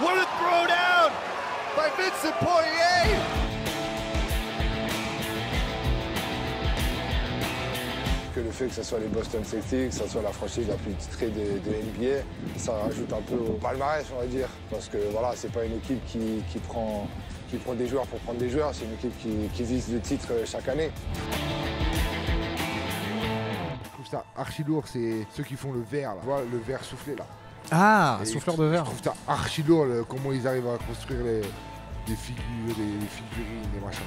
What a throwdown by Vincent Poirier! Que le fait que ce soit les Boston Celtics, que ce soit la franchise la plus titrée de NBA, ça rajoute un peu au palmarès, on va dire. Parce que voilà, c'est pas une équipe qui prend des joueurs pour prendre des joueurs, c'est une équipe qui vise le titre chaque année. Je trouve ça archi lourd, c'est ceux qui font le verre, là. Tu vois, le verre soufflé là. Ah, Et souffleur de verre. Je trouve ça archi lourd, comment ils arrivent à construire les figures, les figurines, les machins.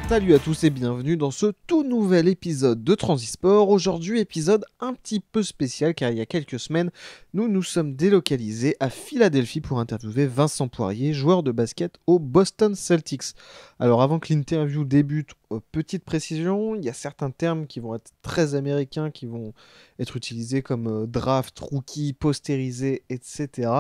Salut à tous et bienvenue dans ce tout nouvel épisode de Transisport. Aujourd'hui, épisode un petit peu spécial car il y a quelques semaines, nous nous sommes délocalisés à Philadelphie pour interviewer Vincent Poirier, joueur de basket aux Boston Celtics. Alors avant que l'interview débute, petite précision, il y a certains termes qui vont être très américains, qui vont être utilisés comme draft, rookie, postérisé, etc.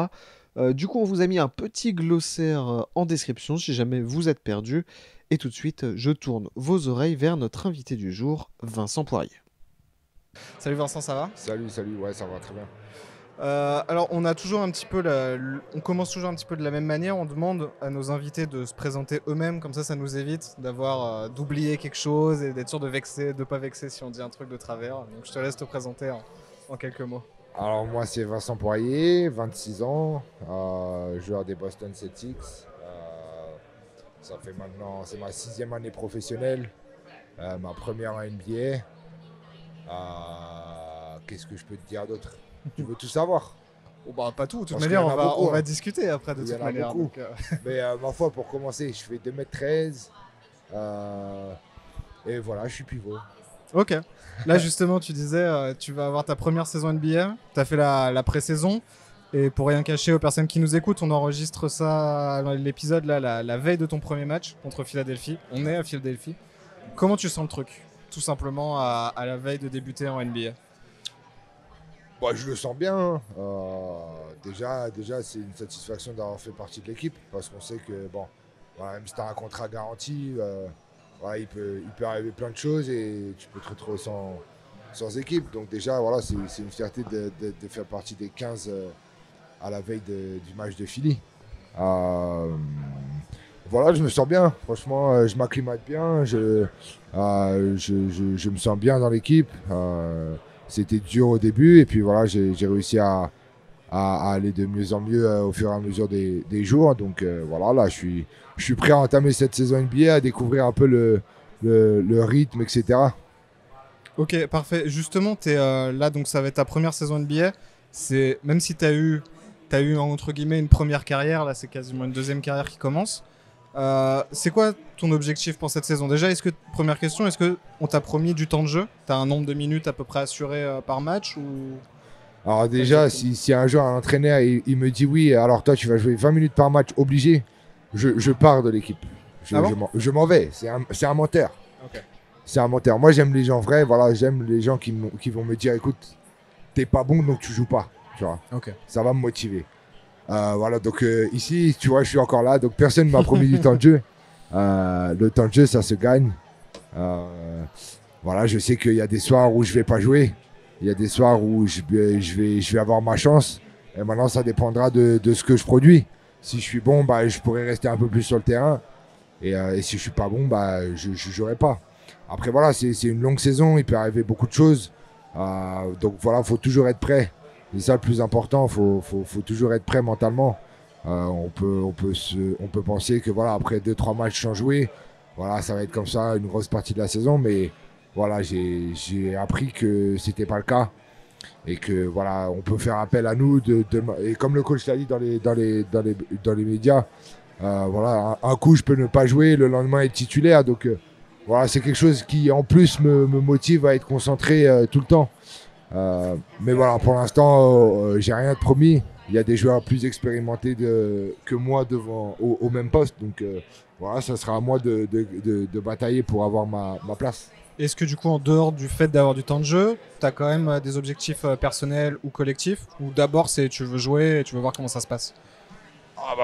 Du coup, on vous a mis un petit glossaire en description si jamais vous êtes perdu. Et tout de suite, je tourne vos oreilles vers notre invité du jour, Vincent Poirier. Salut Vincent, ça va ? Salut, ouais, ça va très bien. Alors, on commence toujours un petit peu de la même manière. On demande à nos invités de se présenter eux-mêmes, comme ça nous évite d'oublier quelque chose et d'être sûr de pas vexer si on dit un truc de travers. Donc, je te laisse te présenter en quelques mots. Alors moi c'est Vincent Poirier, 26 ans, joueur des Boston Celtics. Ça fait maintenant, c'est ma 6e année professionnelle, ma première en NBA. Qu'est-ce que je peux te dire d'autre? Tu veux tout savoir? Pas tout, de toute Parce manière, qu'il y en a beaucoup, on va discuter après de Il y toute en a manière. beaucoup. Donc, Mais ma foi, pour commencer, je fais 2m13 et voilà, je suis pivot. Ok. Là, justement, tu disais, tu vas avoir ta première saison NBA. Tu as fait la pré-saison. Et pour rien cacher aux personnes qui nous écoutent, on enregistre ça, l'épisode là, la veille de ton premier match contre Philadelphie. On est à Philadelphie. Comment tu sens le truc, tout simplement, à la veille de débuter en NBA? Je le sens bien. Déjà, c'est une satisfaction d'avoir fait partie de l'équipe parce qu'on sait que, même si tu as un contrat garanti, il peut arriver plein de choses et tu peux te retrouver sans équipe. Donc déjà, c'est une fierté de faire partie des 15 à la veille du match de Philly. Je me sens bien. Franchement, je m'acclimate bien. Je me sens bien dans l'équipe. C'était dur au début et puis j'ai réussi à aller de mieux en mieux au fur et à mesure des jours. Donc là, je suis prêt à entamer cette saison NBA, à découvrir un peu le rythme, etc. Ok, parfait. Justement, tu es là, donc ça va être ta première saison NBA. Même si tu as eu entre guillemets une première carrière, là c'est quasiment une deuxième carrière qui commence. C'est quoi ton objectif pour cette saison? Déjà, première question, est-ce qu'on t'a promis du temps de jeu? Tu as un nombre de minutes à peu près assuré par match ou... Alors déjà, si un jour un entraîneur il me dit oui, alors toi tu vas jouer 20 minutes par match obligé, je pars de l'équipe. Je m'en vais, c'est un menteur. Okay. C'est un menteur. Moi j'aime les gens vrais, j'aime les gens qui vont me dire écoute, t'es pas bon donc tu joues pas. Tu vois. Okay. Ça va me motiver. Donc ici, tu vois, je suis encore là, donc personne ne m'a promis du temps de jeu. Le temps de jeu, ça se gagne. Je sais qu'il y a des soirs où je vais pas jouer. Il y a des soirs où je vais avoir ma chance. Et maintenant, ça dépendra de ce que je produis. Si je suis bon, je pourrai rester un peu plus sur le terrain. Et si je suis pas bon, je jouerai pas. Après, c'est une longue saison. Il peut arriver beaucoup de choses. Donc faut toujours être prêt. C'est ça le plus important. Faut toujours être prêt mentalement. On peut penser que après 2-3 matchs sans jouer, ça va être comme ça une grosse partie de la saison. Mais j'ai appris que c'était pas le cas et que on peut faire appel à nous et comme le coach l'a dit dans les médias, un coup je peux ne pas jouer, le lendemain être titulaire. Donc c'est quelque chose qui en plus me motive à être concentré tout le temps. Mais pour l'instant, j'ai rien de promis. Il y a des joueurs plus expérimentés que moi au même poste. Donc ça sera à moi de batailler pour avoir ma place. Est-ce que du coup, en dehors du fait d'avoir du temps de jeu, tu as quand même des objectifs personnels ou collectifs? Ou d'abord, tu veux jouer et tu veux voir comment ça se passe?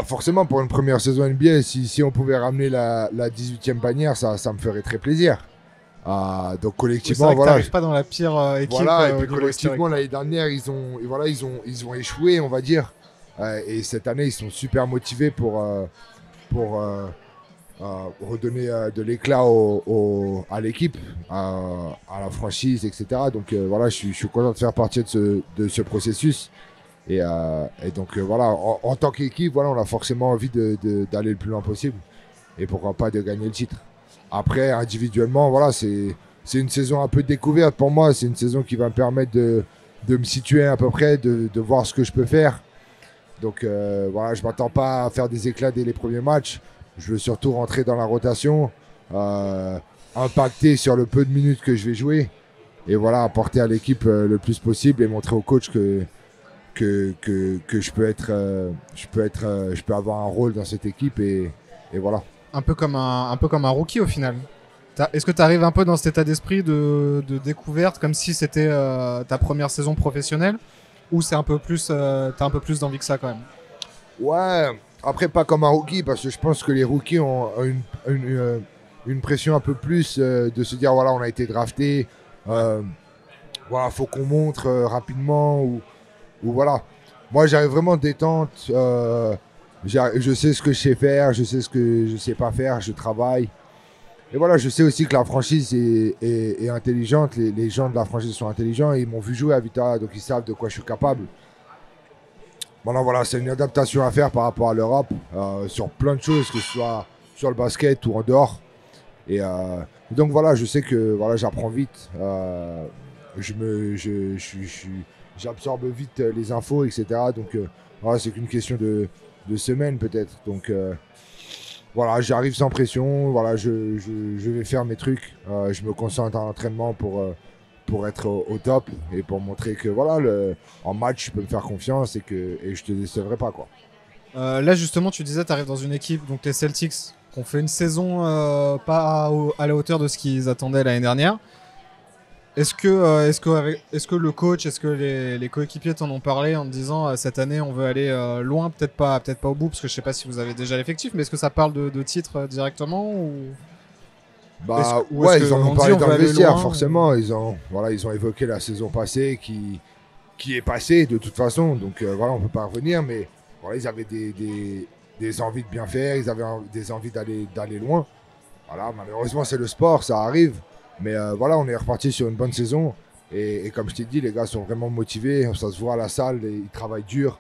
Forcément, pour une première saison NBA, si on pouvait ramener la 18e bannière, ça me ferait très plaisir. Donc C'est collectivement, vrai que voilà. t'arrives pas dans la pire équipe Voilà, et au puis niveau collectivement, historique. l'année dernière, ils ont échoué, on va dire. Et cette année, ils sont super motivés pour redonner de l'éclat à l'équipe, à la franchise, etc. Donc voilà, je suis content de faire partie de ce processus. Et donc voilà, en tant qu'équipe, voilà, on a forcément envie d'aller le plus loin possible. Et pourquoi pas de gagner le titre. Après, individuellement, voilà, c'est une saison un peu découverte pour moi. C'est une saison qui va me permettre de me situer à peu près, de voir ce que je peux faire. Donc voilà, je ne m'attends pas à faire des éclats dès les premiers matchs. Je veux surtout rentrer dans la rotation, impacter sur le peu de minutes que je vais jouer. Et voilà, apporter à l'équipe le plus possible et montrer au coach que je peux avoir un rôle dans cette équipe. Et voilà. Un peu comme un rookie au final. Est-ce que tu arrives un peu dans cet état d'esprit de découverte, comme si c'était ta première saison professionnelle, ou c'est un peu plus, t'as un peu plus d'envie que ça quand même? Ouais, après pas comme un rookie, parce que je pense que les rookies ont une pression un peu plus de se dire voilà, on a été drafté, voilà, faut qu'on montre rapidement ou voilà. Moi j'arrive vraiment détente, je sais ce que je sais faire, je sais ce que je sais pas faire, je travaille. Et voilà, je sais aussi que la franchise est intelligente, les gens de la franchise sont intelligents et ils m'ont vu jouer à Vita, donc ils savent de quoi je suis capable. Maintenant, voilà, c'est une adaptation à faire par rapport à l'Europe sur plein de choses, que ce soit sur le basket ou en dehors. Et donc voilà, je sais que voilà, j'apprends vite, j'absorbe vite les infos, etc. Donc voilà, c'est qu'une question de semaines peut-être. Donc voilà, j'arrive sans pression, voilà, je vais faire mes trucs, je me concentre en entraînement pour être au top et pour montrer que voilà, en match, je peux me faire confiance et je te décevrai pas, quoi. Là justement, tu disais, tu arrives dans une équipe, donc les Celtics, qui ont fait une saison pas à la hauteur de ce qu'ils attendaient l'année dernière. Est-ce que le coach, est-ce que les coéquipiers t'en ont parlé en te disant cette année on veut aller loin, peut-être pas au bout, parce que je sais pas si vous avez déjà l'effectif, mais est-ce que ça parle de titres directement ou Bah ou ouais, est-ce ils en qu'on ont dit parlé on dans veut le aller vestiaire, loin, forcément. Ils ont évoqué la saison passée qui est passée de toute façon. Donc voilà, on peut pas revenir, mais voilà, ils avaient des envies de bien faire, ils avaient des envies d'aller loin. Voilà, malheureusement, c'est le sport, ça arrive. Mais voilà, on est reparti sur une bonne saison. Et comme je t'ai dit, les gars sont vraiment motivés. Ça se voit à la salle, ils travaillent dur.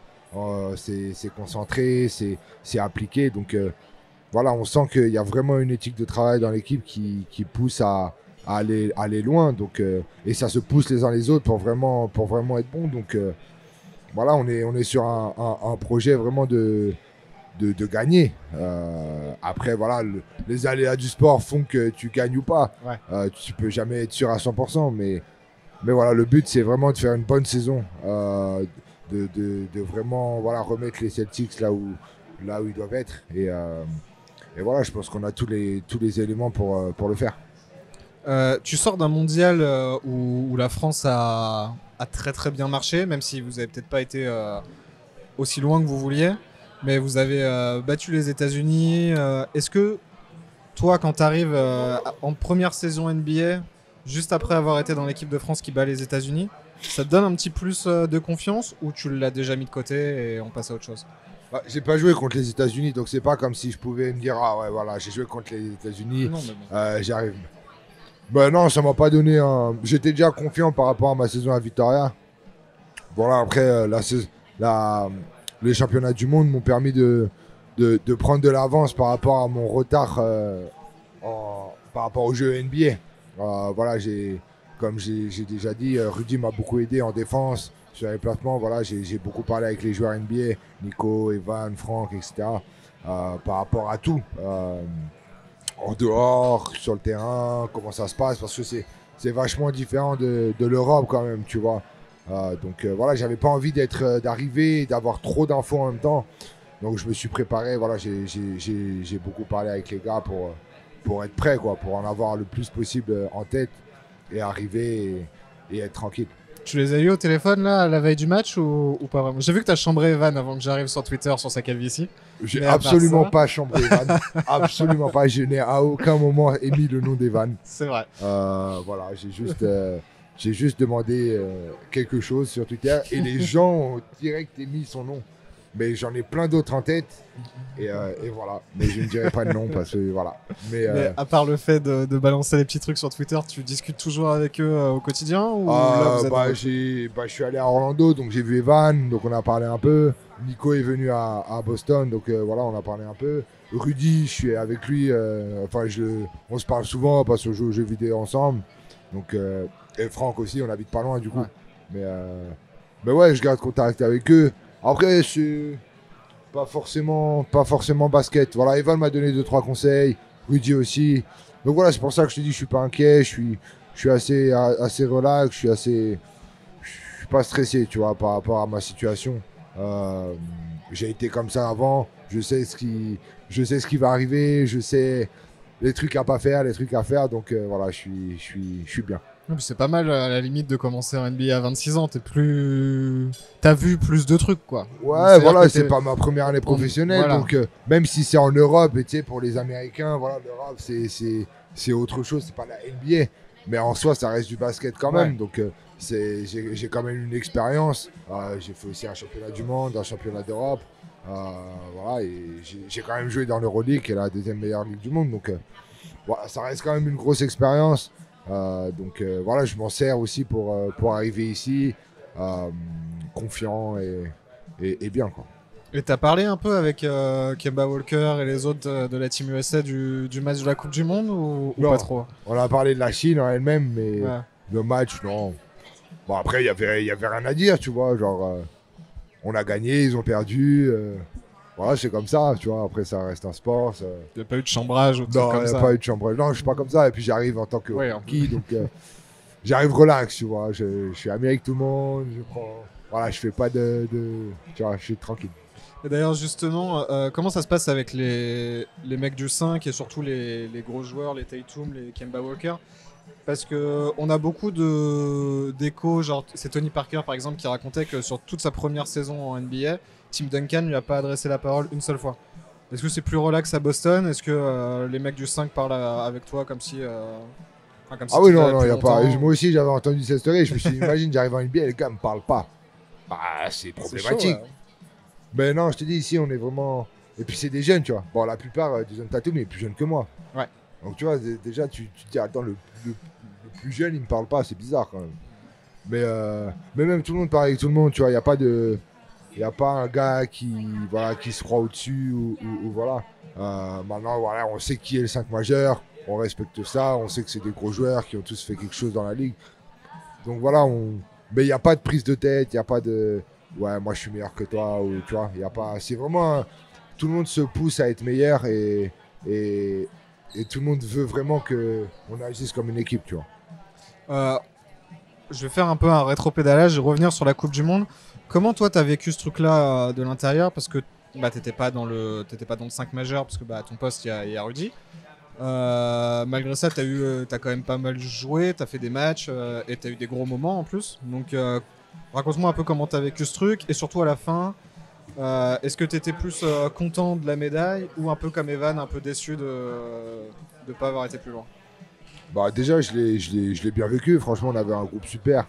C'est concentré, c'est appliqué. Donc voilà, on sent qu'il y a vraiment une éthique de travail dans l'équipe qui pousse à aller loin. Donc, et ça se pousse les uns les autres pour vraiment être bon. Donc voilà, on est sur un projet vraiment de gagner. Après, voilà, les aléas du sport font que tu gagnes ou pas. Ouais. Tu peux jamais être sûr à 100%, mais voilà, le but, c'est vraiment de faire une bonne saison, de vraiment voilà, remettre les Celtics là où ils doivent être. Et voilà, je pense qu'on a tous les éléments pour le faire. Tu sors d'un mondial où la France a très très bien marché, même si vous avez peut-être pas été aussi loin que vous vouliez, mais vous avez battu les États-Unis. Est-ce que toi, quand tu arrives en première saison NBA, juste après avoir été dans l'équipe de France qui bat les États-Unis, ça te donne un petit plus de confiance ou tu l'as déjà mis de côté et on passe à autre chose? Bah, j'ai pas joué contre les États-Unis, donc c'est pas comme si je pouvais me dire ah ouais voilà, j'ai joué contre les États-Unis, Non, mais bon. j'arrive. Ben non, ça m'a pas donné un. J'étais déjà confiant par rapport à ma saison à Victoria. Voilà, après les championnats du monde m'ont permis de prendre de l'avance par rapport à mon retard par rapport au jeu NBA. Voilà, comme j'ai déjà dit, Rudy m'a beaucoup aidé en défense sur les placements. Voilà, j'ai beaucoup parlé avec les joueurs NBA, Nico, Evan, Franck, etc. Par rapport à tout. En dehors, sur le terrain, comment ça se passe, parce que c'est vachement différent de l'Europe quand même, tu vois. Donc voilà, j'avais pas envie d'arriver et d'avoir trop d'infos en même temps. Donc je me suis préparé, voilà, j'ai beaucoup parlé avec les gars pour être prêt, quoi, pour en avoir le plus possible en tête et arriver et être tranquille. Tu les as eu au téléphone là à la veille du match ou pas vraiment? J'ai vu que tu as chambré Evan avant que j'arrive sur Twitter sur sa calvitie. J'ai Mais à part absolument ça- pas chambré Evan. Absolument pas. Je n'ai à aucun moment émis le nom d'Evan. C'est vrai. Voilà, j'ai juste demandé quelque chose sur Twitter et les gens ont direct émis son nom. Mais j'en ai plein d'autres en tête et voilà. Mais je ne dirai pas de nom parce que voilà. Mais Mais à part le fait de balancer les petits trucs sur Twitter, tu discutes toujours avec eux au quotidien ou là, vous êtes dans- je suis allé à Orlando, donc j'ai vu Evan, donc on a parlé un peu. Nico est venu à Boston, donc voilà, on a parlé un peu. Rudy, je suis avec lui, on se parle souvent parce qu'on joue aux jeux vidéo ensemble. Donc, et Franck aussi, on habite pas loin du coup. Ouais. Mais ouais, je garde contact avec eux. Après, c'est pas forcément basket. Voilà, Evan m'a donné 2-3 conseils, Rudy aussi. Donc voilà, c'est pour ça que je te dis, je suis pas inquiet, je suis assez relax, je suis pas stressé, tu vois, par rapport à ma situation. J'ai été comme ça avant, je sais ce qui va arriver, je sais les trucs à pas faire, les trucs à faire, donc voilà, je suis bien. Non, mais c'est pas mal à la limite de commencer en NBA à 26 ans. T'as vu plus de trucs quoi. Donc, Ouais, c'est-à-dire voilà, que c'est t'es- pas ma première année professionnelle, Voilà. donc même si c'est en Europe, et tu sais, pour les Américains, voilà, l'Europe, c'est autre chose, c'est pas la NBA, mais en soi, ça reste du basket quand même, Ouais. donc j'ai quand même une expérience. J'ai fait aussi un championnat du monde, un championnat d'Europe, voilà, et j'ai quand même joué dans l'Euroleague, qui est la deuxième meilleure ligue du monde, donc voilà, ça reste quand même une grosse expérience. Donc voilà, je m'en sers aussi pour arriver ici confiant et bien quoi. Et t'as parlé un peu avec Kemba Walker et les autres de la Team USA du match de la Coupe du Monde ou Non. pas trop? On a parlé de la Chine en elle-même, mais Ouais. le match, non. Bon, après, il y avait rien à dire, tu vois. Genre, on a gagné, ils ont perdu. Voilà, c'est comme ça, tu vois. Après, ça reste un sport. Ça... Il n'y a pas eu de chambrage ou de Non, trucs il comme n'y a ça. pas eu de chambre. Non, je suis pas comme ça. Et puis, j'arrive en tant que Ouais, rookie, donc j'arrive relax, tu vois. Je suis ami avec tout le monde. Je prends... Voilà, je fais pas tu vois, je suis tranquille. Et d'ailleurs, justement, comment ça se passe avec les mecs du 5 et surtout les gros joueurs, les Tatum, les Kemba Walker? Parce que on a beaucoup d'échos, genre c'est Tony Parker par exemple qui racontait que sur toute sa première saison en NBA, Tim Duncan lui a pas adressé la parole une seule fois. Est-ce que c'est plus relax à Boston? Est-ce que les mecs du 5 parlent avec toi comme si... comme si Ah oui, tu non, l'avais non, il depuis y a pas. longtemps? Moi aussi, j'avais entendu cette story. Je me suis dit, imagine, j'arrive en NBA et les gars me parlent pas. Bah, c'est C'est problématique. chaud, ouais. Mais non, je te dis, ici, on est vraiment. Et puis, c'est des jeunes, tu vois. Bon, la plupart des jeunes Tatum est plus jeune que moi. Ouais. Donc, tu vois, déjà, tu te dis, attends, le plus jeune, il me parle pas, c'est bizarre quand même. Mais même tout le monde parle avec tout le monde, tu vois. Il n'y a pas de. Il n'y a pas un gars qui se croit au-dessus ou voilà. Maintenant, voilà, on sait qui est le 5 majeur. On respecte ça. On sait que c'est des gros joueurs qui ont tous fait quelque chose dans la ligue. Donc voilà, mais il n'y a pas de prise de tête. Il n'y a pas de. Ouais, moi je suis meilleur que toi. Ou, tu vois, il y a pas. C'est vraiment. Tout le monde se pousse à être meilleur et tout le monde veut vraiment qu'on agisse comme une équipe, tu vois. Je vais faire un peu un rétro-pédalage et revenir sur la Coupe du Monde. Comment toi t'as vécu ce truc-là de l'intérieur? Parce que bah, t'étais pas dans le 5 majeur parce que bah, à ton poste il y a Rudy. Malgré ça, t'as quand même pas mal joué, t'as fait des matchs et t'as eu des gros moments en plus. Donc raconte-moi un peu comment t'as vécu ce truc et surtout à la fin, est-ce que t'étais plus content de la médaille ou un peu comme Evan, un peu déçu de pas avoir été plus loin? Bah déjà, je l'ai bien vécu. Franchement, on avait un groupe super.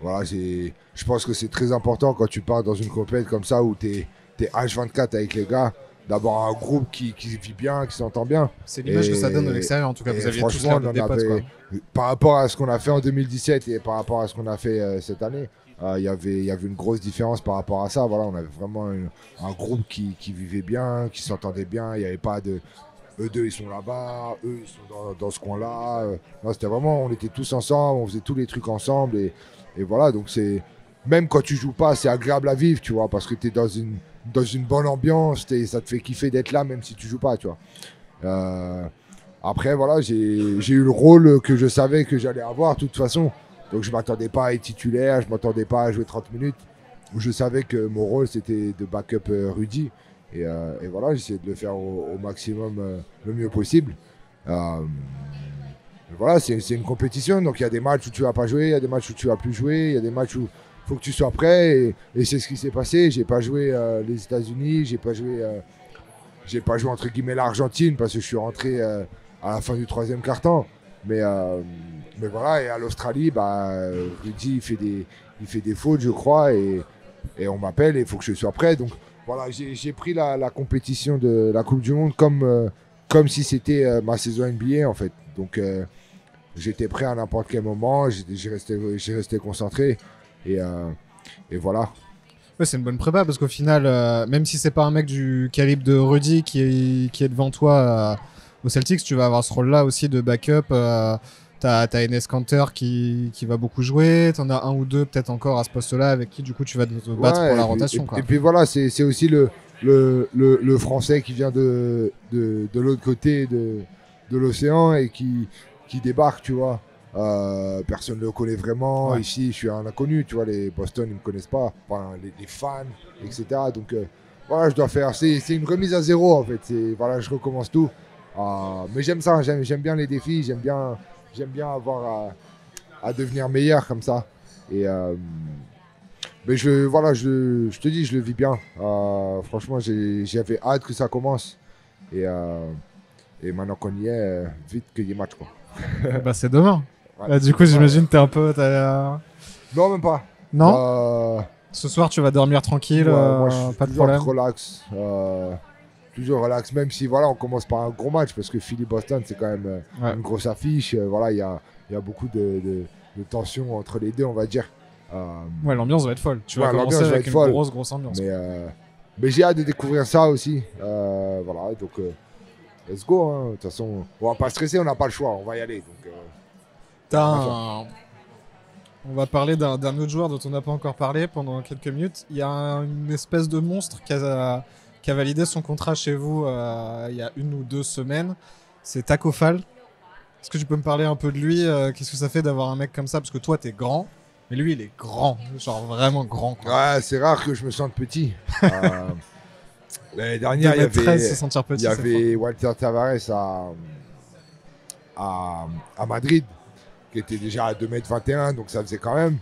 Voilà, je pense que c'est très important quand tu pars dans une compète comme ça où t'es H24 avec les gars, d'avoir un groupe qui vit bien, qui s'entend bien. C'est l'image Et- que ça donne de l'extérieur. En tout cas, et vous aviez tous franchement, l'air on d'être en des potes, quoi. avait, par rapport à ce qu'on a fait en 2017 et par rapport à ce qu'on a fait cette année, il y avait une grosse différence par rapport à ça. Voilà, on avait vraiment un groupe qui vivait bien, qui s'entendait bien. Il n'y avait pas de eux deux ils sont là-bas, eux ils sont dans ce coin-là. Non, c'était vraiment, on était tous ensemble, on faisait tous les trucs ensemble et voilà. Donc c'est même quand tu joues pas, c'est agréable à vivre, tu vois, parce que tu es dans une bonne ambiance, ça te fait kiffer d'être là même si tu joues pas, tu vois. Après, voilà, j'ai eu le rôle que je savais que j'allais avoir de toute façon. Donc je m'attendais pas à être titulaire, je m'attendais pas à jouer 30 minutes. Je savais que mon rôle c'était de backup Rudy. Et voilà, j'essayais de le faire au maximum le mieux possible. voilà, c'est une compétition, donc il y a des matchs où tu vas pas jouer, il y a des matchs où tu vas plus jouer, il y a des matchs où il faut que tu sois prêt, et c'est ce qui s'est passé. J'ai pas joué les États-Unis, j'ai pas joué entre guillemets l'Argentine parce que je suis rentré à la fin du 3e quart-temps. Mais voilà, et à l'Australie, Rudy il fait des fautes, je crois, et on m'appelle et il faut que je sois prêt. Donc voilà, j'ai pris la compétition de la Coupe du Monde comme si c'était ma saison NBA en fait. Donc j'étais prêt à n'importe quel moment, j'ai resté concentré et voilà. Ouais, c'est une bonne prépa parce qu'au final, même si c'est pas un mec du calibre de Rudy qui est devant toi au Celtics, tu vas avoir ce rôle-là aussi de backup. T'as Enes Kanter qui va beaucoup jouer, t'en as un ou deux peut-être encore à ce poste-là avec qui du coup tu vas te battre pour la rotation. Et puis voilà, c'est aussi le Français qui vient de l'autre côté de l'océan et qui débarque, tu vois. Personne ne le connaît vraiment. Ouais. Ici, je suis un inconnu, tu vois. Les Boston, ils ne me connaissent pas. Enfin, les fans, etc. Donc, voilà, je dois faire. C'est une remise à zéro, en fait. Voilà, je recommence tout. Mais j'aime ça. J'aime bien les défis. J'aime bien avoir à devenir meilleur comme ça. Et mais je te dis, je le vis bien. Franchement, j'avais hâte que ça commence. Et maintenant qu'on y est, vite qu'il y ait match, quoi. C'est demain. Ouais, là, du coup, j'imagine que t'es un peu... Non, même pas. Non Ce soir, tu vas dormir tranquille, moi, je suis pas de problème. Toujours relax, même si voilà, on commence par un gros match, parce que Philly-Boston, c'est quand même une grosse affiche. Voilà, il y a beaucoup de tension entre les deux, on va dire. Ouais, l'ambiance va être folle. Tu vas commencer avec une grosse ambiance. Mais j'ai hâte de découvrir ça aussi. Voilà, donc... let's go, hein. De toute façon, on va pas stresser, on n'a pas le choix, on va y aller. Donc, on va parler d'un autre joueur dont on n'a pas encore parlé pendant quelques minutes. Il y a une espèce de monstre qui a validé son contrat chez vous il y a 1 ou 2 semaines. C'est Tacko Fall. Est-ce que tu peux me parler un peu de lui? Qu'est-ce que ça fait d'avoir un mec comme ça? Parce que toi, t'es grand, mais lui, il est grand, genre vraiment grand, quoi. Ouais, c'est rare que je me sente petit. L'année dernière, il y avait Walter Tavares à Madrid, qui était déjà à 2m21, donc ça faisait quand même.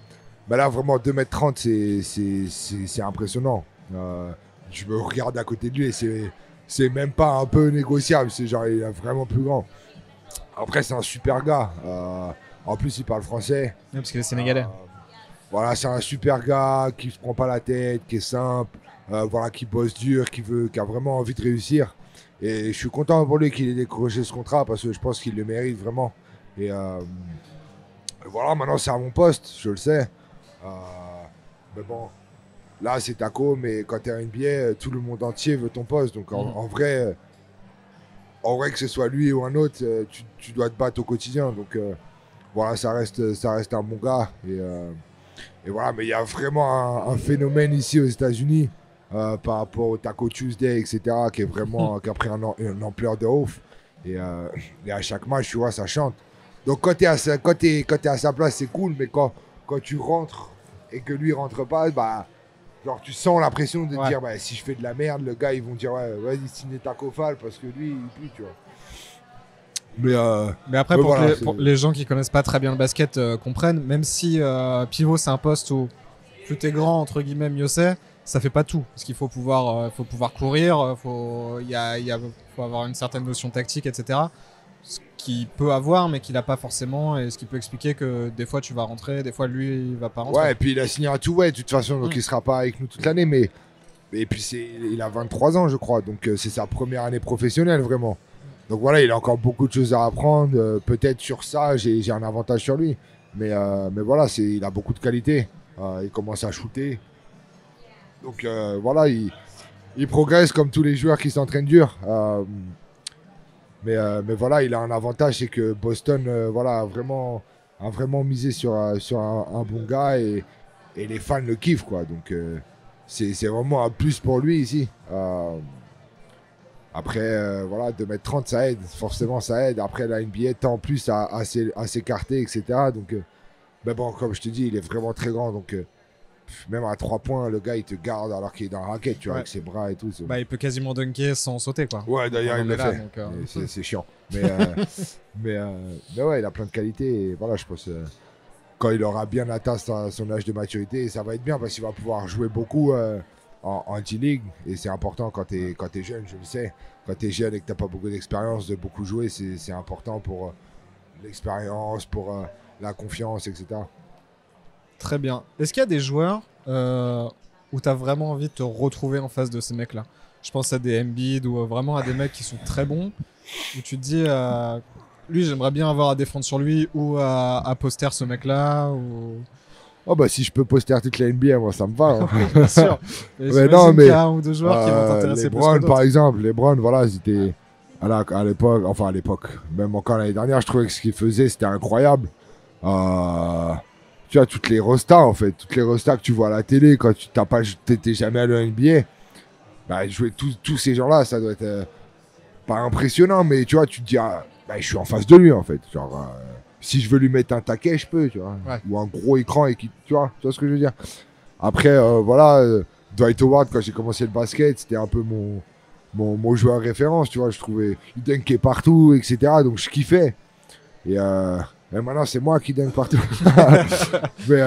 Mais là, vraiment, 2m30, c'est impressionnant. Je me regarde à côté de lui et c'est même pas un peu négociable. C'est genre, il est vraiment plus grand. Après, c'est un super gars. En plus, il parle français. Oui, parce qu'il est sénégalais. Voilà, c'est un super gars qui se prend pas la tête, qui est simple. Voilà, qui bosse dur, qui a vraiment envie de réussir. Et je suis content pour lui qu'il ait décroché ce contrat parce que je pense qu'il le mérite vraiment. Et voilà, maintenant c'est à mon poste, je le sais. Mais bon, là c'est Tacko, mais quand tu es à NBA, tout le monde entier veut ton poste. Donc en vrai, que ce soit lui ou un autre, tu dois te battre au quotidien. Donc voilà, ça reste un bon gars. Et voilà, mais il y a vraiment un phénomène ici aux États-Unis. Par rapport au Taco Tuesday, etc., qui a pris une ampleur de ouf. Et à chaque match, tu vois, ça chante. Donc quand t'es à sa place, c'est cool, mais quand tu rentres et que lui rentre pas, genre tu sens la pression de dire, si je fais de la merde, le gars, ils vont dire, vas-y, signe Tacko Fall, parce que lui, il pue, tu vois. Mais après, pour les gens qui connaissent pas très bien le basket comprennent, même si pivot, c'est un poste où plus t'es grand, entre guillemets, mieux c'est. Ça fait pas tout, parce qu'il faut pouvoir courir, faut avoir une certaine notion tactique, etc. Ce qu'il peut avoir, mais qu'il n'a pas forcément, et ce qui peut expliquer que des fois tu vas rentrer, des fois lui il va pas rentrer. Ouais, et puis il a signé un two-way de toute façon, donc il sera pas avec nous toute l'année, mais et puis il a 23 ans je crois, donc c'est sa première année professionnelle vraiment. Donc voilà, il a encore beaucoup de choses à apprendre, peut-être sur ça j'ai un avantage sur lui, mais voilà, il a beaucoup de qualité, il commence à shooter. Donc voilà, il progresse comme tous les joueurs qui s'entraînent dur. Mais voilà, il a un avantage, c'est que Boston a vraiment misé sur un bon gars et les fans le kiffent, quoi. Donc c'est vraiment un plus pour lui ici. Après, voilà, 2m30, ça aide. Forcément, ça aide. Après, la NBA tend plus à s'écarter, etc. Donc, mais bon, comme je te dis, il est vraiment très grand. Donc, même à 3 points, le gars il te garde alors qu'il est dans la raquette, tu vois, Ouais. avec ses bras et tout. Bah, il peut quasiment dunker sans sauter, quoi. Ouais, d'ailleurs, il On le est là, fait. donc, Et c'est chiant. Mais ouais, il a plein de qualités. Et voilà, je pense quand il aura bien atteint son âge de maturité, ça va être bien parce qu'il va pouvoir jouer beaucoup en G-League. Et c'est important quand tu es jeune, je le sais. Quand tu es jeune et que tu n'as pas beaucoup d'expérience, de beaucoup jouer, c'est important pour l'expérience, pour la confiance, etc. Très bien. Est-ce qu'il y a des joueurs où tu as vraiment envie de te retrouver en face de ces mecs-là? Je pense à des Embiid ou vraiment à des mecs qui sont très bons, où tu te dis, lui, j'aimerais bien avoir à défendre sur lui ou à poster ce mec-là. Ou... Oh bah si je peux poster toute la NBA, moi ça me va. Hein. Bien sûr. Mais Mais non, mais... qu'il y a un ou deux joueurs qui vont t'intéresser les plus Browns que par d'autres. exemple, les Browns, voilà, ils étaient à l'époque, même encore l'année dernière, je trouvais que ce qu'ils faisaient c'était incroyable. Tu vois, toutes les rostas en fait, toutes les rostas que tu vois à la télé quand tu t'étais jamais allé à NBA, bah, jouer tous ces gens-là, ça doit être pas impressionnant, mais tu vois, tu te dis, bah, je suis en face de lui en fait. Genre, si je veux lui mettre un taquet, je peux, tu vois, Ouais. ou un gros écran et qui, tu vois ce que je veux dire. Après, voilà, Dwight Howard, quand j'ai commencé le basket, c'était un peu mon joueur référence, tu vois, je trouvais, il dunkait partout, etc. Donc je kiffais. Et maintenant, c'est moi qui dunk partout. Mais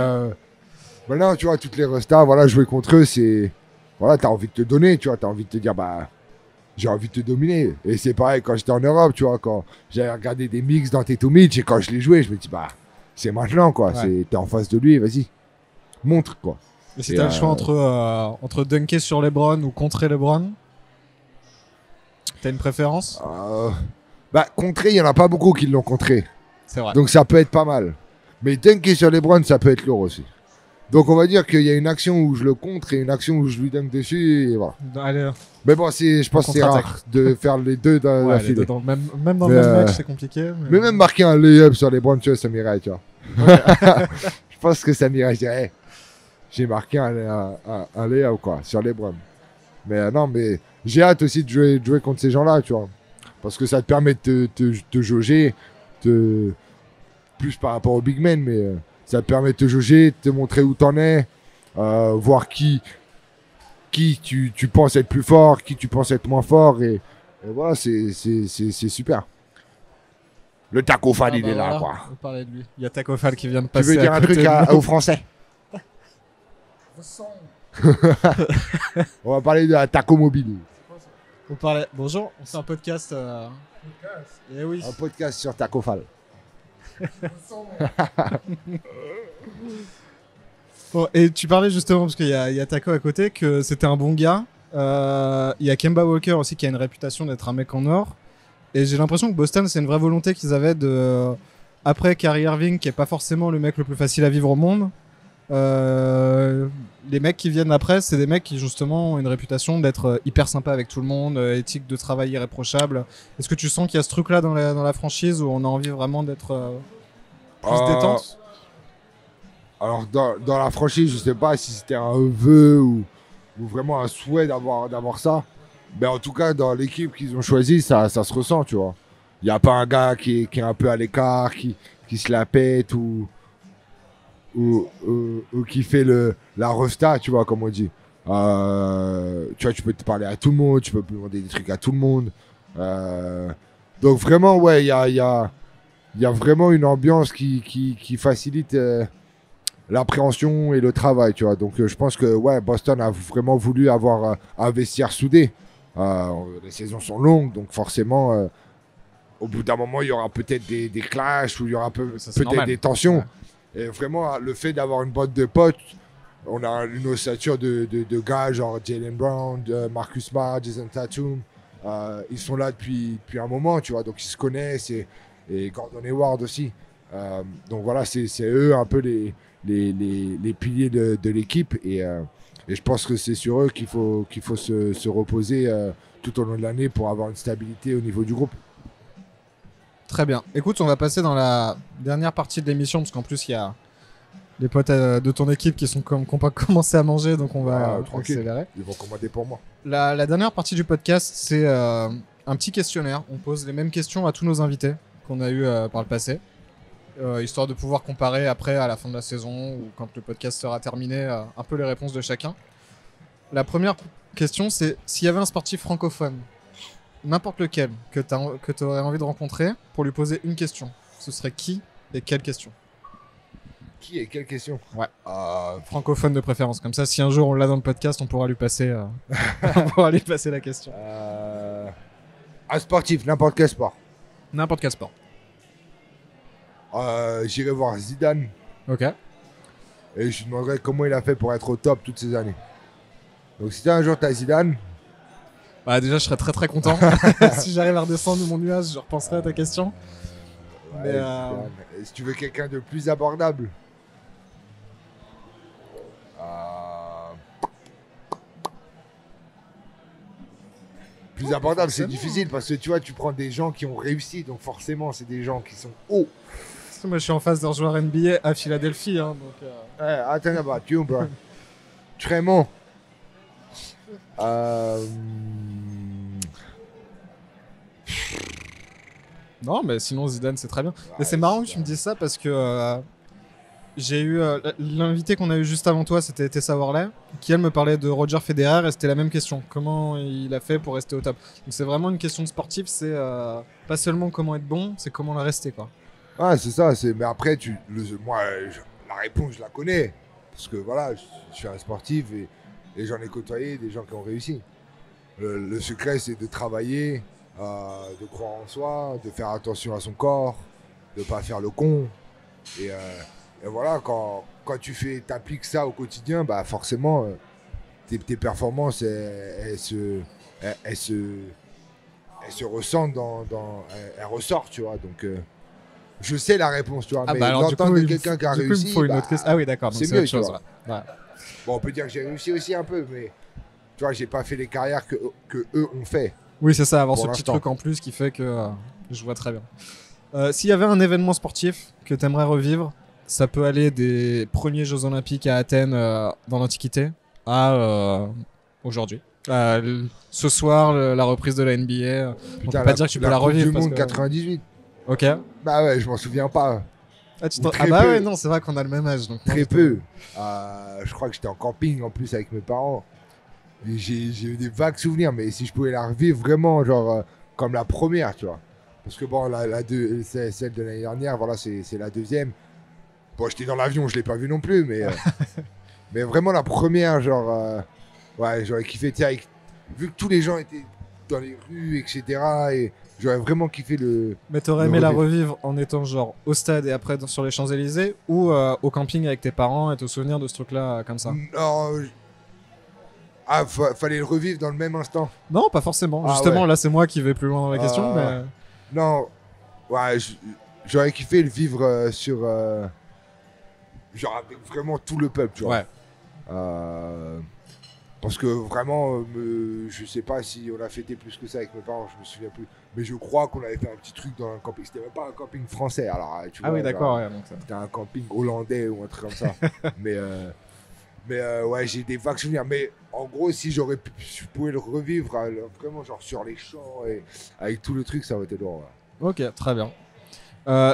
maintenant, tu vois, toutes les restas, voilà, jouer contre eux, c'est. Voilà, t'as envie de te donner, tu vois, t'as envie de te dire, bah, j'ai envie de te dominer. Et c'est pareil quand j'étais en Europe, tu vois, quand j'avais regardé des mix dans Teto Mitch et quand je les jouais, je me dis, bah, c'est maintenant, quoi. Ouais. T'es en face de lui, vas-y, montre, quoi. Et si Et, t'as le choix entre dunker sur LeBron ou contrer LeBron, t'as une préférence? Bah, contrer, il y en a pas beaucoup qui l'ont contré. C'est vrai. Donc ça peut être pas mal. Mais dunker sur les Browns, ça peut être lourd aussi. Donc on va dire qu'il y a une action où je le contre et une action où je lui dunk dessus. Et voilà. Allez, Mais bon, je pense que c'est contre-attaque. rare de faire les deux dans ouais, la les deux filée. dans le même, même dans Mais, le même match, c'est compliqué. Mais même marquer un lay-up sur les Browns, tu vois, ça m'irait, tu vois. Je pense que ça m'irait. Je dirais, hey, j'ai marqué un lay-up, quoi, sur les Browns. Mais non, mais j'ai hâte aussi de jouer contre ces gens-là, tu vois. Parce que ça te permet de te jauger, plus par rapport aux big men, mais ça te permet de te jauger, de te montrer où t'en es, voir qui tu penses être plus fort, qui tu penses être moins fort, et voilà, c'est super. Le Taco Fall, il est là, quoi. On parlait de lui. Il y a Taco Fall qui vient de Tu passer. veux dire à un côté truc de nous. aux Français? On va parler de la Taco Mobile. On parlait. Bonjour, on fait un podcast. Eh oui. Un podcast sur Taco Fall. Bon, et tu parlais justement, parce qu'il y a Taco à côté, que c'était un bon gars. Il y a Kemba Walker aussi qui a une réputation d'être un mec en or. Et j'ai l'impression que Boston, c'est une vraie volonté qu'ils avaient de. Après Kyrie Irving, qui est pas forcément le mec le plus facile à vivre au monde, les mecs qui viennent après, c'est des mecs qui justement ont une réputation d'être hyper sympa avec tout le monde, éthique de travail irréprochable. Est-ce que tu sens qu'il y a ce truc-là dans la franchise où on a envie vraiment d'être plus détente? Alors, dans la franchise, je sais pas si c'était un vœu ou vraiment un souhait d'avoir ça. Mais en tout cas, dans l'équipe qu'ils ont choisie, ça se ressent, tu vois. Il n'y a pas un gars qui est un peu à l'écart, qui se la pète ou qui fait la resta, tu vois, comme on dit. Tu vois, tu peux te parler à tout le monde, tu peux demander des trucs à tout le monde. Donc vraiment, ouais, il y a vraiment une ambiance qui facilite l'appréhension et le travail, tu vois. Donc je pense que ouais, Boston a vraiment voulu avoir un vestiaire soudé. Les saisons sont longues, donc forcément, au bout d'un moment, il y aura peut-être des clashs ou il y aura peut-être normal. des tensions. Ouais. Et vraiment, le fait d'avoir une botte de potes, on a une ossature de gars genre Jaylen Brown, Marcus Smart, Jason Tatum. Ils sont là depuis un moment, tu vois, donc ils se connaissent et Gordon Hayward aussi. Donc voilà, c'est eux un peu les piliers de l'équipe et je pense que c'est sur eux qu'il faut se reposer tout au long de l'année pour avoir une stabilité au niveau du groupe. Très bien. Écoute, on va passer dans la dernière partie de l'émission, parce qu'en plus, il y a les potes de ton équipe qui ont pas commencé à manger, donc on va tranquille. accélérer. Ils vont commander pour moi. La dernière partie du podcast, c'est un petit questionnaire. On pose les mêmes questions à tous nos invités qu'on a eu par le passé. histoire de pouvoir comparer après, à la fin de la saison, ou quand le podcast sera terminé, un peu les réponses de chacun. La première question, c'est s'il y avait un sportif francophone, n'importe lequel, que tu aurais envie de rencontrer, pour lui poser une question, ce serait qui et quelle question? Qui et quelle question? Ouais. Francophone de préférence. Comme ça, si un jour on l'a dans le podcast, on pourra lui passer, on pourra lui passer la question. Un sportif, n'importe quel sport. N'importe quel sport. J'irai voir Zidane Ok. et je lui demanderai comment il a fait pour être au top toutes ces années. Donc si un jour t'as Zidane, Bah déjà, je serais très très content. Si j'arrive à redescendre de mon nuage, je repenserai à ta question. Mais, Zidane. Et si tu veux quelqu'un de plus abordable, plus abordable, c'est difficile parce que tu vois, tu prends des gens qui ont réussi, donc forcément, c'est des gens qui sont hauts. Parce que moi, je suis en phase d'un joueur NBA à Philadelphie. Hein, donc, Attends, about you, bro. Tremont. Non, mais sinon, Zidane, c'est très bien. Mais c'est marrant que tu me dises ça parce que j'ai eu l'invité qu'on a eu juste avant toi, c'était Tessa Worley, qui elle me parlait de Roger Federer et c'était la même question. Comment il a fait pour rester au top? Donc c'est vraiment une question de sportif, c'est pas seulement comment être bon, c'est comment le rester, quoi. Ah, c'est ça. Mais après, moi, la réponse, je la connais. Parce que voilà, je suis un sportif et j'en ai côtoyé des gens qui ont réussi. Le secret, c'est de travailler, de croire en soi, de faire attention à son corps, de ne pas faire le con. Et voilà, quand tu t'appliques ça au quotidien, bah forcément, tes performances, elles se ressentent elles ressortent, tu vois. Donc, je sais la réponse, tu vois. Mais alors, d'entendre quelqu'un qui a il me réussi, faut une autre question. Ah oui, d'accord, donc c'est c'est mieux, autre chose. tu vois. Ouais. Bon, on peut dire que j'ai réussi aussi un peu, mais tu vois, j'ai pas fait les carrières que eux ont fait. Oui, c'est ça, avoir Pour ce petit l'instant. truc en plus qui fait que je vois très bien. S'il y avait un événement sportif que tu aimerais revivre, ça peut aller des premiers Jeux Olympiques à Athènes dans l'Antiquité à aujourd'hui. Ce soir, la reprise de la NBA. On peut pas dire que tu peux la Coupe revivre. du parce monde que... 98. Ok. Bah ouais, je m'en souviens pas. Très bah peu. ouais, non, c'est vrai qu'on a le même âge. Donc Très peu. Je crois que j'étais en camping en plus avec mes parents. Et j'ai eu des vagues souvenirs, mais si je pouvais la revivre vraiment, genre comme la première, tu vois. Parce que bon, celle de l'année dernière, voilà, c'est la deuxième. Bon, j'étais dans l'avion, je l'ai pas vu non plus, mais mais vraiment la première, genre, ouais, j'aurais kiffé. Vu que tous les gens étaient dans les rues, etc. Et j'aurais vraiment kiffé le. Mais t'aurais le aimé la revivre. revivre en étant genre au stade et après sur les Champs-Élysées ou au camping avec tes parents et te souvenir de ce truc-là comme ça? Non. Fallait le revivre dans le même instant. Non, pas forcément. Ah Justement, ouais. là, c'est moi qui vais plus loin dans la question. Mais... Non, ouais, j'aurais kiffé le vivre sur. Genre avec vraiment tout le peuple, tu vois. Ouais. Parce que vraiment, je sais pas si on a fêté plus que ça avec mes parents, je me souviens plus. Mais je crois qu'on avait fait un petit truc dans un camping. C'était même pas un camping français, alors tu vois. Ah oui, d'accord. genre, Ouais, donc ça... C'était un camping hollandais ou un truc comme ça. mais ouais, j'ai des vagues souvenirs. Mais en gros, si je pouvais le revivre vraiment genre sur les champs et avec tout le truc, ça aurait été drôle. Ouais. Ok, très bien.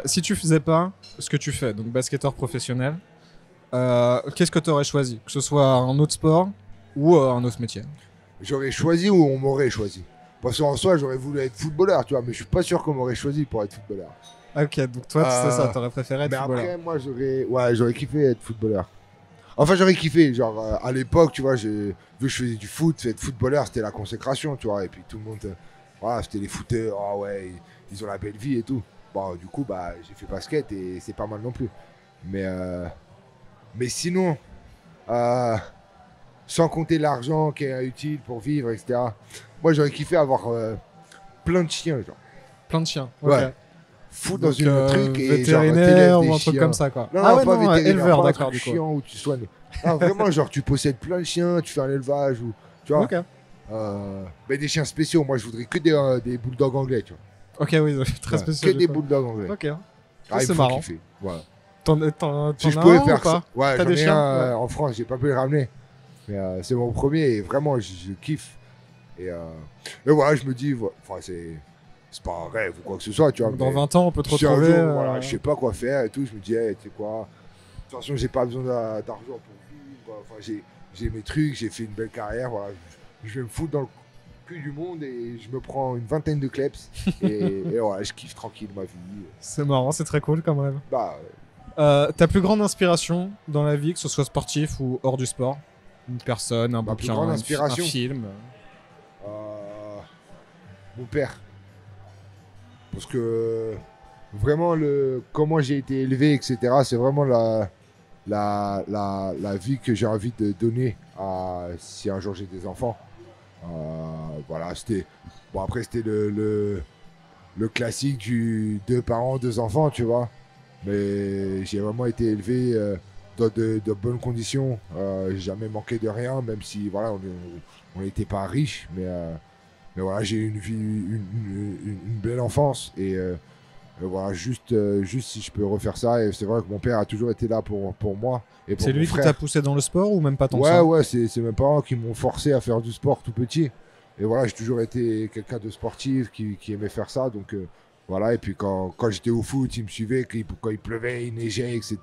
Si tu faisais pas ce que tu fais, donc basketteur professionnel, qu'est-ce que tu aurais choisi? Que ce soit un autre sport ou un autre métier? J'aurais choisi ou on m'aurait choisi? Parce qu'en soi, j'aurais voulu être footballeur, tu vois, mais je suis pas sûr qu'on m'aurait choisi pour être footballeur. Ok, donc toi, c'est ça, t'aurais préféré être Mais footballeur. après, moi, j'aurais kiffé être footballeur. Enfin, j'aurais kiffé, genre, à l'époque, tu vois, vu que je faisais du foot, être footballeur, c'était la consécration, tu vois, et puis tout le monde, voilà, c'était les footeurs, ah ouais, ils ont la belle vie et tout. Bon, du coup, bah, j'ai fait basket et c'est pas mal non plus. Mais sinon, sans compter l'argent qui est utile pour vivre, etc. Moi, j'aurais kiffé avoir plein de chiens, genre. Plein de chiens. Ouais. Ok. Foutre dans Donc, une truc et genre vétérinaire t'élèves ou des un truc chiens. comme ça, quoi. Non, Ah ouais, pas non, vétérinaire, éleveur, pas un d'accord, truc du coup. chiant où tu soignes. Non, vraiment, genre tu possèdes plein de chiens, tu fais un élevage ou tu vois. Ok. Mais des chiens spéciaux. Moi, je voudrais que des bulldogs anglais, tu vois. Ok, oui, très Ouais, spécial. que des bulldogs anglais. Ok. Ah, il c'est faut marrant. kiffer. Voilà. T'en Si je as pouvais un faire ou pas? ça. Ouais, T'as j'en des ai chiens? un Ouais. en France, j'ai pas pu le ramener. Mais c'est mon premier et vraiment, je kiffe. Et voilà, je me dis, enfin, c'est pas un rêve ou quoi que ce soit, tu vois. Dans mais 20 ans, on peut te si un retrouver. jour, voilà, je sais pas quoi faire et tout, je me dis, hey, tu sais quoi, de toute façon, j'ai pas besoin d'argent pour vivre. Enfin, j'ai mes trucs, j'ai fait une belle carrière. Voilà, je vais me foutre dans le cul du monde et je me prends une vingtaine de kleps et voilà, je kiffe tranquille ma vie. C'est marrant, c'est très cool quand même. Bah, Ta plus grande inspiration dans la vie, que ce soit sportif ou hors du sport? Une personne, un Ma plus bouquin, grande un inspiration. film. Mon père. Parce que vraiment, comment j'ai été élevé, etc., c'est vraiment la vie que j'ai envie de donner si un jour j'ai des enfants. Voilà, c'était. Bon, après, c'était le classique du 2 parents, 2 enfants, tu vois. Mais j'ai vraiment été élevé dans de bonnes conditions. J'ai jamais manqué de rien, même si, voilà, on n'était pas riches, mais voilà, j'ai eu une vie, une belle enfance et voilà, juste si je peux refaire ça. Et c'est vrai que mon père a toujours été là pour moi et pour C'est mon lui qui frère. t'a poussé dans le sport ou même pas tant que ça? Ouais, c'est mes parents qui m'ont forcé à faire du sport tout petit. Et voilà, j'ai toujours été quelqu'un de sportif qui aimait faire ça. Donc voilà, et puis quand j'étais au foot, il me suivait, quand il pleuvait, il neigeait, etc.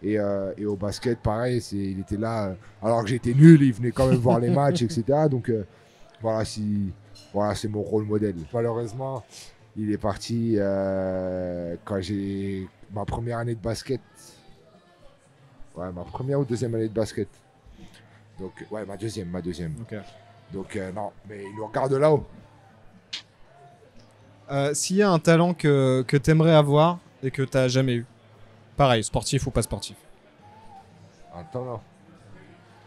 Et au basket, pareil, il était là. Alors que j'étais nul, il venait quand même voir les matchs, etc. Donc voilà, c'est mon rôle modèle. Malheureusement, il est parti quand j'ai ma première année de basket. Ouais, ma première ou deuxième année de basket. Donc, ouais, ma deuxième. Ok. Donc, non, mais il nous regarde là-haut. S'il y a un talent que t'aimerais avoir et que t'as jamais eu, pareil, sportif ou pas sportif. Attends, non.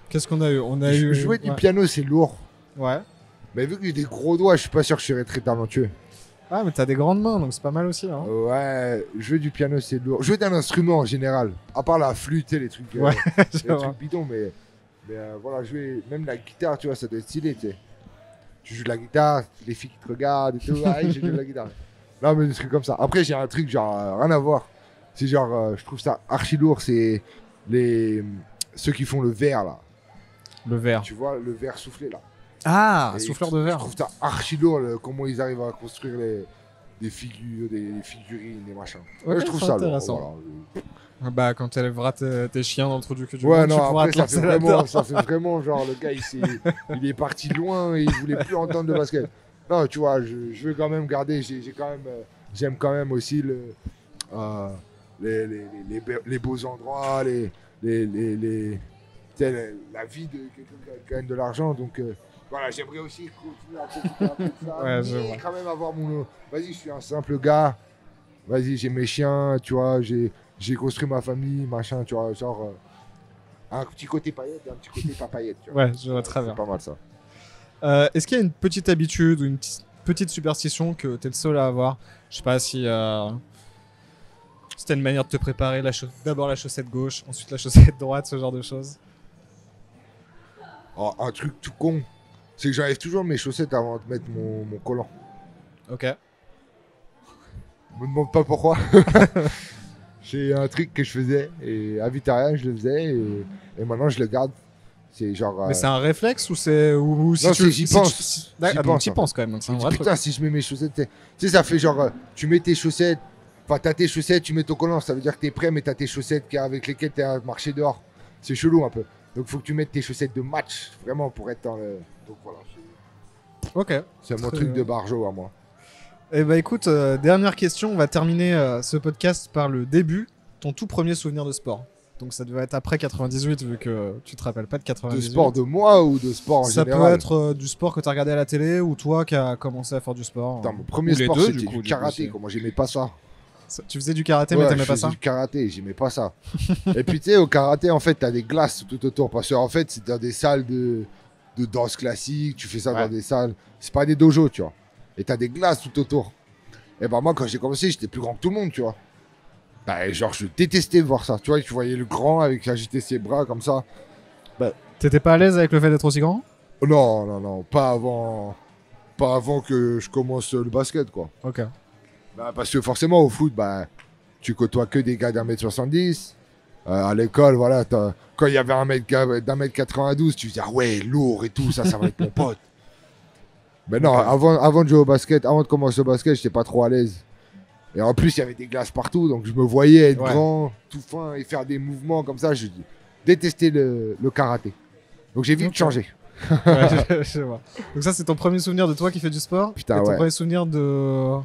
Qu'est-ce qu'on a eu? On a eu. Jouer du Ouais. piano, c'est lourd. Ouais. Mais vu que j'ai des gros doigts, je suis pas sûr que je serais très talentueux. Ah, mais t'as des grandes mains, donc c'est pas mal aussi. Hein. Ouais, jouer du piano, c'est lourd. Jouer d'un instrument en général, à part la flûte et les trucs, Ouais, les je vois. trucs bidons, mais voilà, jouer même la guitare, tu vois, ça doit être stylé, tu sais. Tu joues de la guitare, les filles qui te regardent et tout, ouais, j'ai joué de la guitare. Non, mais des trucs comme ça. Après, j'ai un truc, genre, rien à voir. C'est genre, je trouve ça archi lourd, c'est ceux qui font le verre, là. Le verre. Tu vois, le verre soufflé, là. Ah, Et souffleur de Je verre. trouve ça archi lourd, comment ils arrivent à construire des figures, des figurines, des machins. Ok, je trouve c'est ça lourd. intéressant. Voilà. Bah, quand tu élèveras tes chiens dans le trou du cul du Ouais, monde, tu non, pourras après, te lancer là-dedans. ça fait vraiment, genre, le gars, il est parti loin et il voulait plus entendre de basket. Non, tu vois, je veux quand même garder, j'aime quand même aussi les beaux endroits, tu sais, la vie de quelqu'un qui gagne de l'argent. Donc, voilà, j'aimerais aussi continuer à profiter un peu de ça. Ouais, je mais vois. quand même avoir mon. Vas-y, je suis un simple gars. Vas-y, j'ai mes chiens, tu vois, j'ai construit ma famille, machin, tu vois, genre. Un petit côté paillette et un petit côté pas paillette, tu vois. Ouais, je vois très bien. C'est pas mal ça. Est-ce qu'il y a une petite habitude ou une petite superstition que t'es le seul à avoir? Je sais pas si c'était une manière de te préparer, d'abord la chaussette gauche, ensuite la chaussette droite, ce genre de choses. Oh, un truc tout con, c'est que j'enlève toujours mes chaussettes avant de mettre mon collant. Ok. Me demande pas pourquoi. C'est un truc que je faisais et à Vitaria je le faisais et maintenant je le garde. C'est genre. Mais c'est un réflexe ou c'est ou si Non, tu j'y si pense. tu- J'y Ah, donc pense, t'y en penses quand même. Donc c'est un vrai truc. Putain, si je mets mes chaussettes, tu sais, ça fait genre, tu mets tes chaussettes, enfin, t'as tes chaussettes, tu mets ton collant, ça veut dire que t'es prêt, mais t'as tes chaussettes avec lesquelles t'as marché dehors. C'est chelou un peu. Donc, faut que tu mettes tes chaussettes de match, vraiment, pour être dans le. Donc, voilà. Ok. C'est mon Très truc bien. de barjo à moi. Eh ben écoute, dernière question, on va terminer ce podcast par le début, ton tout premier souvenir de sport. Donc ça devait être après 98 vu que tu te rappelles pas de 98. De sport de moi ou de sport en Ça général? peut être du sport que tu as regardé à la télé ou toi qui as commencé à faire du sport. Putain, mon premier Ou les sport, deux, c'était du coup, du karaté. aussi. Comment j'aimais pas ça. Tu faisais du karaté Ouais, mais t'aimais je pas faisais ça? du karaté, j'aimais pas ça. Et puis tu sais, au karaté, en fait, t'as des glaces tout autour. Parce qu'en fait, c'est dans des salles de danse classique, tu fais ça Ouais. dans des salles. C'est pas des dojos, tu vois. Et t'as des glaces tout autour. Et bah, moi, quand j'ai commencé, j'étais plus grand que tout le monde, tu vois. Bah, genre, je détestais voir ça. Tu vois, tu voyais le grand avec agiter ses bras comme ça. T'étais pas à l'aise avec le fait d'être aussi grand? Non, non, non, pas avant. Pas avant que je commence le basket, quoi. Ok. Bah, parce que forcément, au foot, bah, tu côtoies que des gars d'1m70. À l'école, voilà, quand il y avait un mec d'1m92, tu te dis, ah ouais, lourd et tout, ça va être mon pote. Mais non, avant de jouer au basket, avant de commencer au basket, j'étais pas trop à l'aise. Et en plus, il y avait des glaces partout, donc je me voyais être grand, tout fin et faire des mouvements comme ça. Je détestais le karaté. Donc j'ai vite changé. Ouais, je vois. Donc ça, c'est ton premier souvenir de toi qui fais du sport. Putain, et ton ouais. premier souvenir de...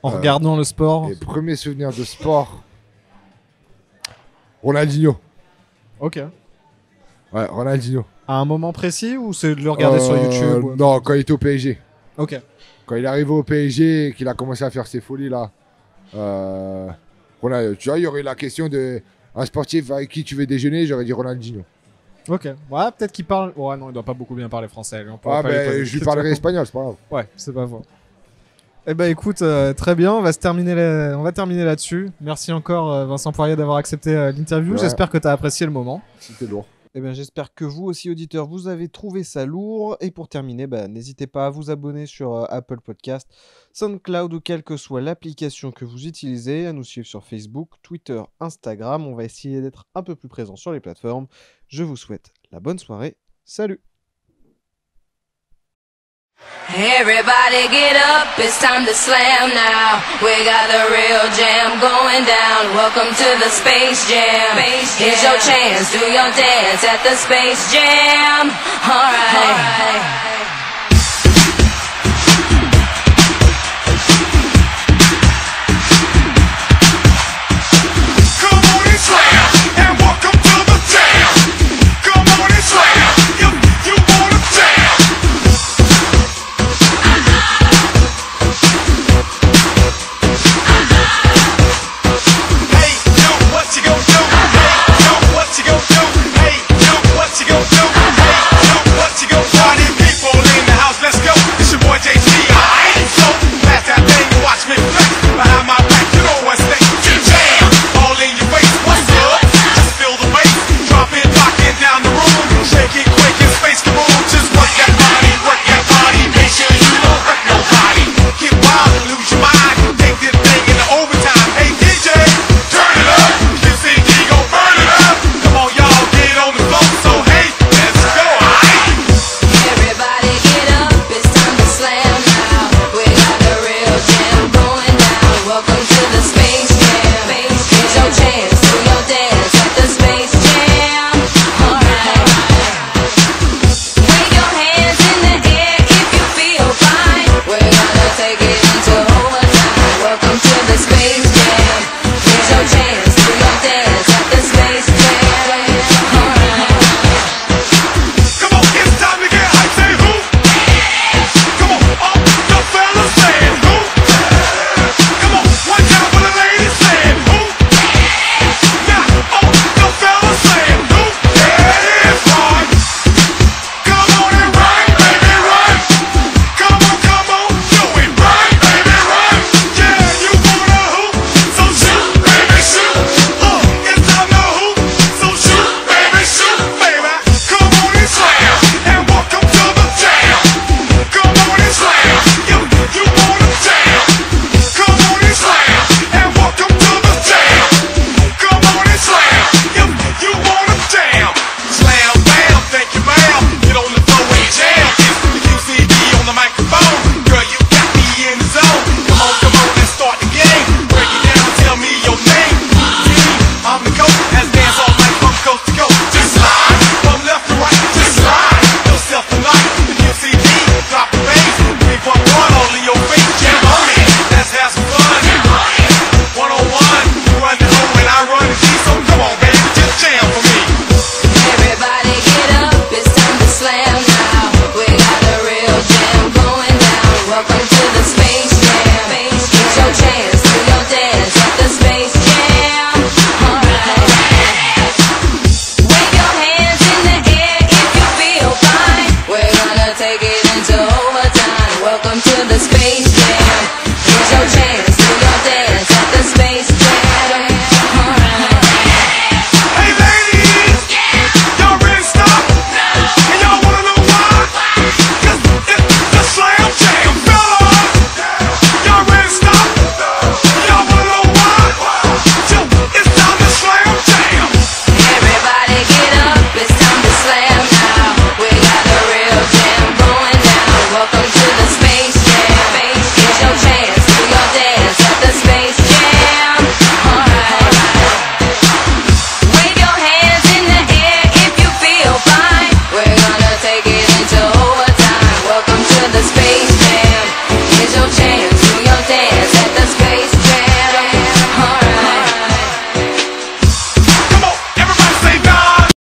En regardant le sport. Les premiers souvenirs de sport, Ronaldinho. Ok. Ouais, Ronaldinho. À un moment précis ou c'est de le regarder sur YouTube ou... Non, quand il était au PSG. Ok. Quand il est arrivé au PSG et qu'il a commencé à faire ses folies là. Tu vois, il y aurait la question de un sportif avec qui tu veux déjeuner, j'aurais dit Ronaldinho. Ok. Ouais, peut-être qu'il parle... Ouais, non, il doit pas beaucoup bien parler français. Lui. On pourra Ah, pas lui poser mais de je lui questions. parlerai espagnol, c'est pas grave. Ouais, c'est pas faux. Eh ben écoute, très bien, on va terminer là-dessus. Merci encore Vincent Poirier d'avoir accepté l'interview. Ouais. J'espère que tu as apprécié le moment. C'était lourd. Eh bien, j'espère que vous aussi, auditeurs, vous avez trouvé ça lourd. Et pour terminer, n'hésitez pas à vous abonner sur Apple Podcast, SoundCloud ou quelle que soit l'application que vous utilisez, à nous suivre sur Facebook, Twitter, Instagram. On va essayer d'être un peu plus présent sur les plateformes. Je vous souhaite la bonne soirée. Salut! Everybody get up, it's time to slam now. We got the real jam going down. Welcome to the Space Jam. Here's your chance, do your dance at the Space Jam. Alright.